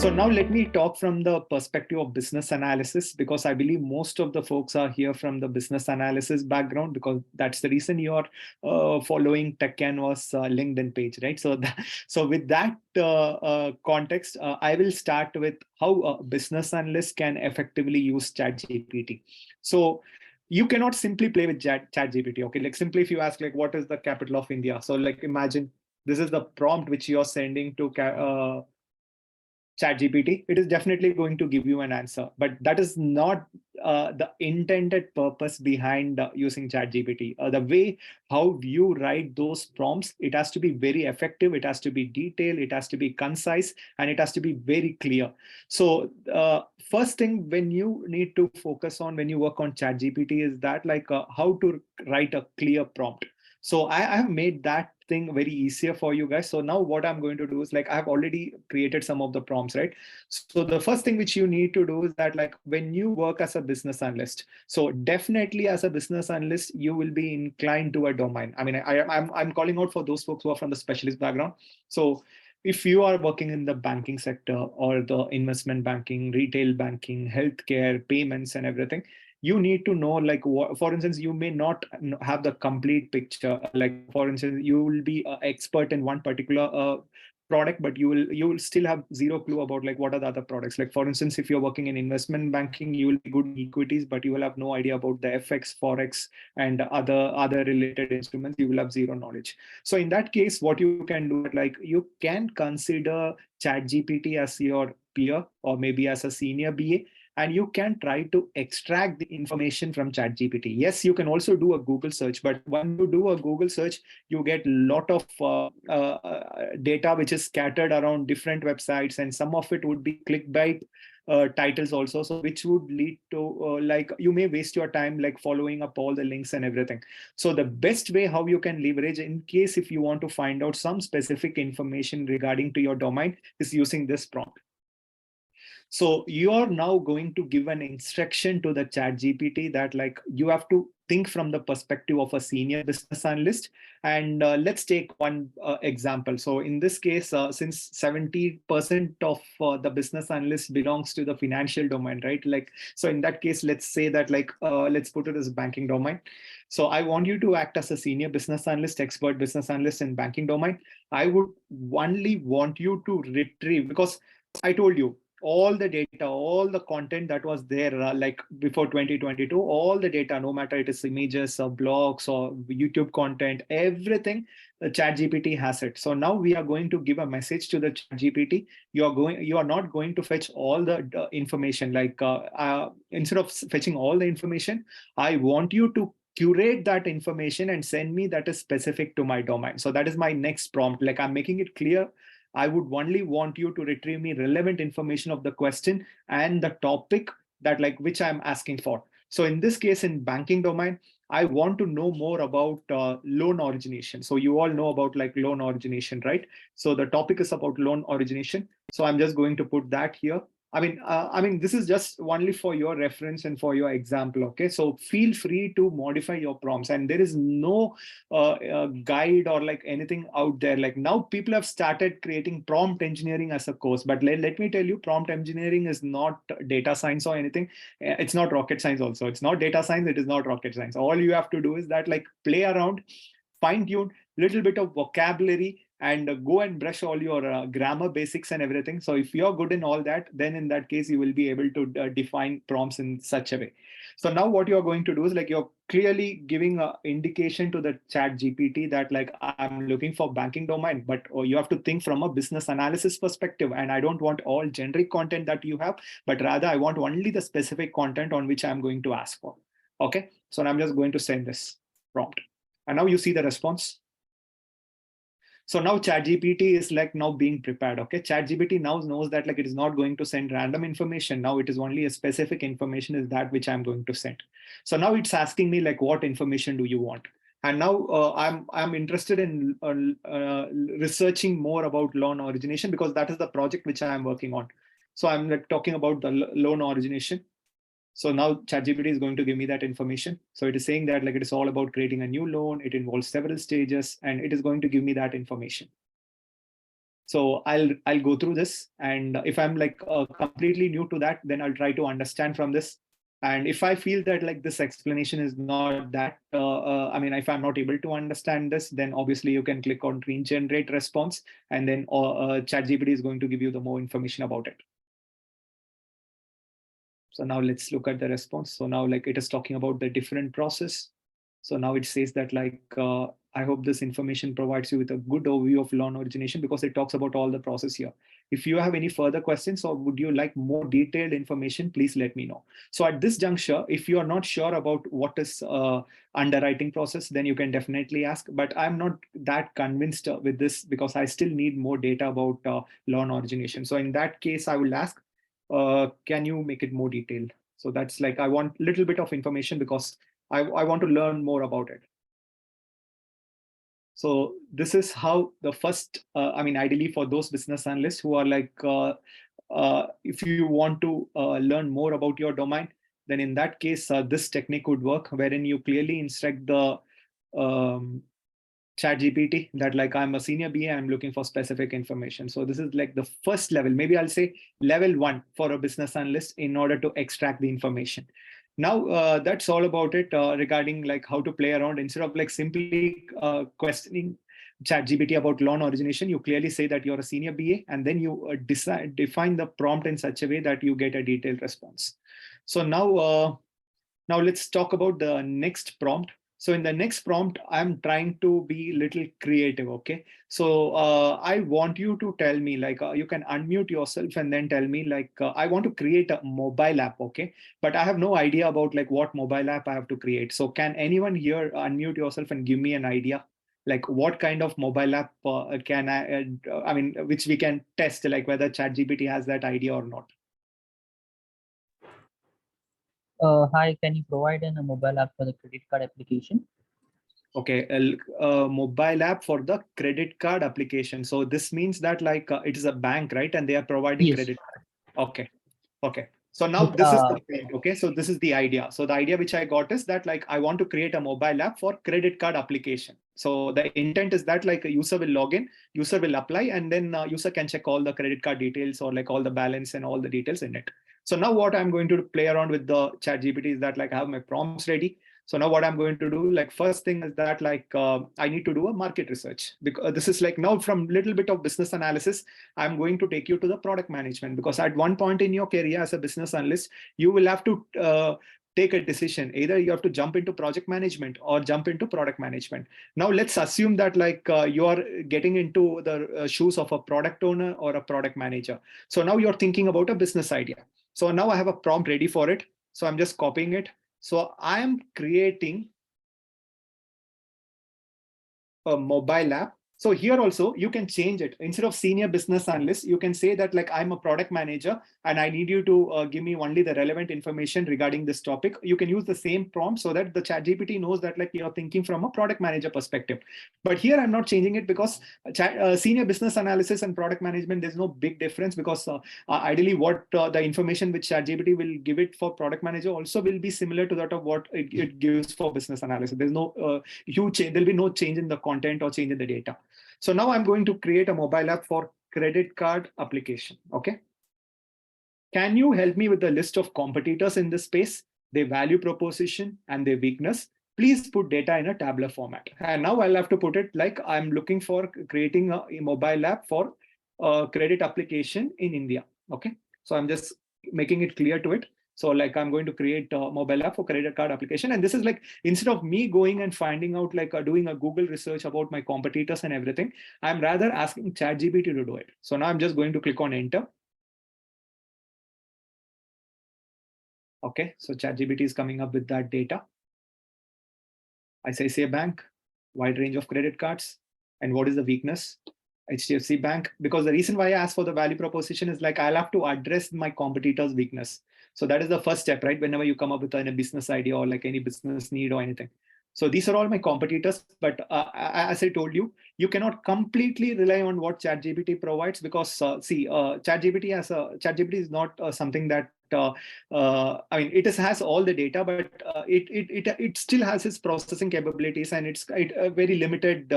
So now let me talk from the perspective of business analysis, because I believe most of the folks are here from the business analysis background, because that's the reason you are following Tech Canvas LinkedIn page, right? So with that context, I will start with how a business analyst can effectively use ChatGPT. So you cannot simply play with ChatGPT. Okay, like simply if you ask like what is the capital of India, so like imagine this is the prompt which you're sending to ChatGPT, it is definitely going to give you an answer, but that is not the intended purpose behind using ChatGPT. The way how you write those prompts, it has to be very effective, it has to be detailed, it has to be concise, and it has to be very clear. So first thing when you need to focus on when you work on ChatGPT is that like how to write a clear prompt. So I have made that thing very easier for you guys. So now what I'm going to do is like I have already created some of the prompts, right? So the first thing which you need to do is that like when you work as a business analyst, so definitely as a business analyst, you will be inclined to a domain. I mean, I'm calling out for those folks who are from the specialist background. So if you are working in the banking sector or the investment banking, retail banking, healthcare, payments and everything, you need to know like what, for instance, you may not have the complete picture. Like for instance, you will be an expert in one particular product, but you will still have zero clue about like what are the other products. Like for instance, if you're working in investment banking, you will be good in equities, but you will have no idea about the FX, Forex, and other related instruments. You will have zero knowledge. So in that case, what you can do, like you can consider ChatGPT as your peer or maybe as a senior BA, and you can try to extract the information from ChatGPT. Yes, you can also do a Google search, but when you do a Google search, you get a lot of data which is scattered around different websites, and some of it would be clickbait titles also, so which would lead to like you may waste your time like following up all the links and everything. So the best way how you can leverage in case if you want to find out some specific information regarding to your domain is using this prompt. So you are now going to give an instruction to the ChatGPT that like you have to think from the perspective of a senior business analyst. And let's take one example. So in this case, since 70% of the business analyst belongs to the financial domain, right? Like, so in that case, let's say that like, let's put it as banking domain. So I want you to act as a senior business analyst, expert business analyst in banking domain. I would only want you to retrieve, because I told you, all the data, all the content that was there like before 2022, all the data, no matter it is images or blogs or YouTube content, everything, the ChatGPT has it. So now we are going to give a message to the ChatGPT. You are not going to fetch all the information. Like instead of fetching all the information, I want you to curate that information and send me that is specific to my domain. So that is my next prompt. Like I'm making it clear, I would only want you to retrieve me relevant information of the question and the topic that like which I'm asking for. So in this case, in banking domain, I want to know more about loan origination. So you all know about like loan origination, right? So the topic is about loan origination. So I'm just going to put that here. I mean, this is just only for your reference and for your example. Okay, so feel free to modify your prompts, and there is no guide or like anything out there. Like now, people have started creating prompt engineering as a course, but let me tell you, prompt engineering is not data science or anything. It's not rocket science. Also, it's not data science. It is not rocket science. All you have to do is that like play around, fine tune little bit of vocabulary, and go and brush all your grammar basics and everything. So if you're good in all that, then in that case, you will be able to define prompts in such a way. So now what you're going to do is like you're clearly giving an indication to the chat GPT that like I'm looking for banking domain, but you have to think from a business analysis perspective. And I don't want all generic content that you have, but rather I want only the specific content on which I'm going to ask for. Okay, so I'm just going to send this prompt. And now you see the response. So now ChatGPT is like now being prepared. Okay, ChatGPT now knows that like it is not going to send random information. Now it is only a specific information is that which I'm going to send. So now it's asking me like, what information do you want? And now I'm interested in researching more about loan origination, because that is the project which I am working on. So I'm like talking about the loan origination. So now ChatGPT is going to give me that information. So it is saying that like it is all about creating a new loan. It involves several stages, and it is going to give me that information. So I'll go through this, and if I'm like completely new to that, then I'll try to understand from this. And if I feel that like this explanation is not that, I mean, if I'm not able to understand this, then obviously you can click on regenerate response, and then ChatGPT is going to give you the more information about it. So now let's look at the response. So now like it is talking about the different process. So now it says that like, I hope this information provides you with a good overview of loan origination, because it talks about all the process here. If you have any further questions or would you like more detailed information, please let me know. So at this juncture, if you are not sure about what is underwriting process, then you can definitely ask, but I'm not that convinced with this, because I still need more data about loan origination. So in that case, I will ask, can you make it more detailed? So that's like, I want a little bit of information because I want to learn more about it. So this is how the first, I mean, ideally for those business analysts who are like, if you want to learn more about your domain, then in that case, this technique would work, wherein you clearly instruct the ChatGPT that like, I'm a senior BA, I'm looking for specific information. So this is like the first level, maybe I'll say level 1 for a business analyst in order to extract the information. Now that's all about it regarding like how to play around. Instead of like simply questioning ChatGPT about loan origination, you clearly say that you're a senior BA, and then you define the prompt in such a way that you get a detailed response. So now let's talk about the next prompt. So in the next prompt, I'm trying to be a little creative, okay? So I want you to tell me, like, you can unmute yourself and then tell me, like, I want to create a mobile app, okay? But I have no idea about like what mobile app I have to create. So can anyone here unmute yourself and give me an idea? Like what kind of mobile app can I mean, which we can test, like whether ChatGPT has that idea or not. Hi, can you provide a mobile app for the credit card application? Okay, a mobile app for the credit card application. So this means that like it is a bank, right? And they are providing Yes. credit card. Okay, okay. So now But, this is the point, okay? So this is the idea. So the idea which I got is that like I want to create a mobile app for credit card application. So the intent is that like a user will log in, user will apply, and then user can check all the credit card details or like all the balance and all the details in it. So now what I'm going to play around with the ChatGPT is that like I have my prompts ready. So now what I'm going to do, like first thing is that like I need to do a market research, because this is like now from little bit of business analysis, I'm going to take you to the product management, because at one point in your career as a business analyst, you will have to take a decision. Either you have to jump into project management or jump into product management. Now let's assume that like you are getting into the shoes of a product owner or a product manager. So now you're thinking about a business idea. So now I have a prompt ready for it. So I'm just copying it. So I am creating a mobile app. So here also you can change it. Instead of senior business analyst, you can say that like I'm a product manager and I need you to give me only the relevant information regarding this topic. You can use the same prompt so that the ChatGPT knows that like you're thinking from a product manager perspective. But here I'm not changing it, because senior business analysis and product management, there's no big difference, because ideally what the information which ChatGPT will give it for product manager also will be similar to that of what it gives for business analysis. There's no huge change. There'll be no change in the content or change in the data. So now I'm going to create a mobile app for credit card application. Okay. Can you help me with the list of competitors in this space, their value proposition and their weakness? Please put data in a tabular format. And now I'll have to put it like I'm looking for creating a mobile app for credit application in India. Okay. So I'm just making it clear to it. So like I'm going to create a mobile app for credit card application. And this is like, instead of me going and finding out like doing a Google research about my competitors and everything, I'm rather asking ChatGPT to do it. So now I'm just going to click on enter. Okay, so ChatGPT is coming up with that data. I say bank, wide range of credit cards, and what is the weakness? HDFC Bank, because the reason why I asked for the value proposition is like I'll have to address my competitor's weakness. So that is the first step, right? Whenever you come up with a business idea or like any business need or anything. So these are all my competitors, but as I told you, you cannot completely rely on what ChatGPT provides, because ChatGPT is not something that I mean, has all the data, but it still has its processing capabilities, and it's very limited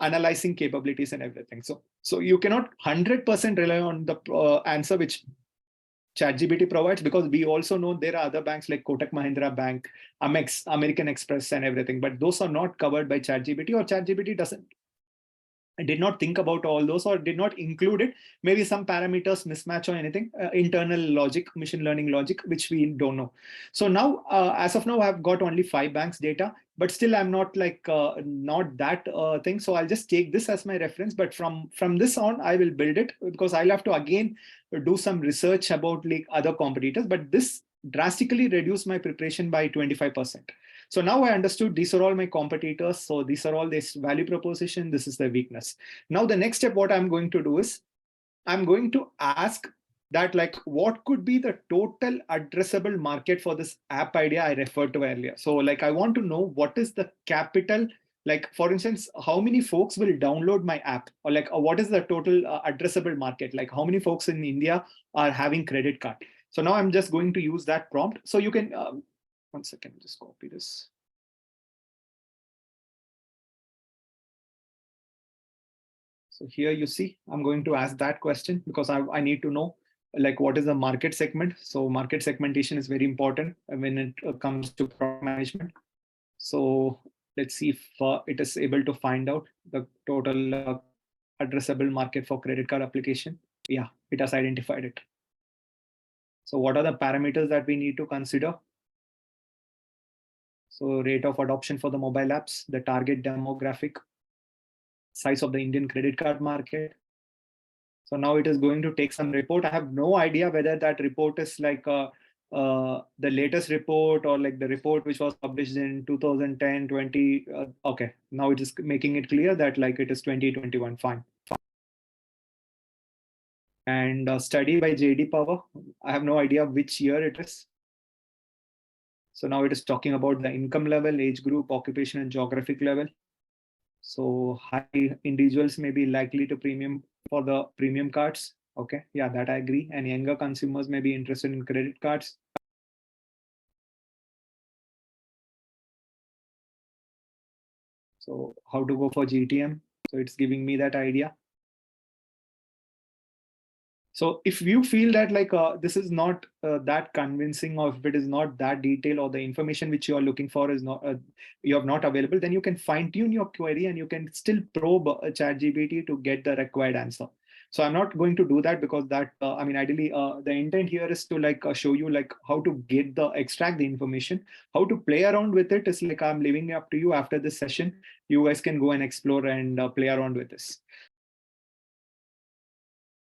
analyzing capabilities and everything. So you cannot 100% rely on the answer which ChatGPT provides, because we also know there are other banks like Kotak Mahindra Bank, Amex, American Express, and everything, but those are not covered by ChatGPT, or ChatGPT doesn't. I did not think about all those, or did not include it. Maybe some parameters mismatch or anything, internal logic, machine learning logic, which we don't know. So now, as of now, I've got only 5 banks data, but still I'm not like not that thing. So I'll just take this as my reference. But from this on, I will build it, because I'll have to again do some research about like other competitors. But this drastically reduced my preparation by 25%. So now I understood these are all my competitors. So these are all this value proposition. This is the weakness. Now the next step, what I'm going to do is I'm going to ask that like, what could be the total addressable market for this app idea I referred to earlier? So like, I want to know what is the capital, like for instance, how many folks will download my app, or like, what is the total addressable market? Like how many folks in India are having credit card? So now I'm just going to use that prompt. So you can, 1 second, just copy this. So here you see, I'm going to ask that question because I need to know like what is the market segment. So market segmentation is very important when it comes to product management. So let's see if it is able to find out the total addressable market for credit card application. Yeah, it has identified it. So what are the parameters that we need to consider? So rate of adoption for the mobile apps, the target demographic, size of the Indian credit card market. So now it is going to take some report. I have no idea whether that report is like the latest report, or like the report which was published in 2010, 20. Okay, now it is making it clear that like it is 2021. Fine. And study by JD Power. I have no idea which year it is. So now it is talking about the income level, age group, occupation, and geographic level. So high individuals may be likely to premium for the premium cards. Okay, yeah, that I agree. And younger consumers may be interested in credit cards. So how to go for GTM. So it's giving me that idea. So if you feel that like this is not that convincing, or if it is not that detailed, or the information which you are looking for is not you have not available, then you can fine tune your query and you can still probe ChatGPT to get the required answer. So I'm not going to do that, because that I mean, ideally the intent here is to like show you like how to get the extract the information. How to play around with it is like I'm leaving it up to you. After this session, you guys can go and explore and play around with this.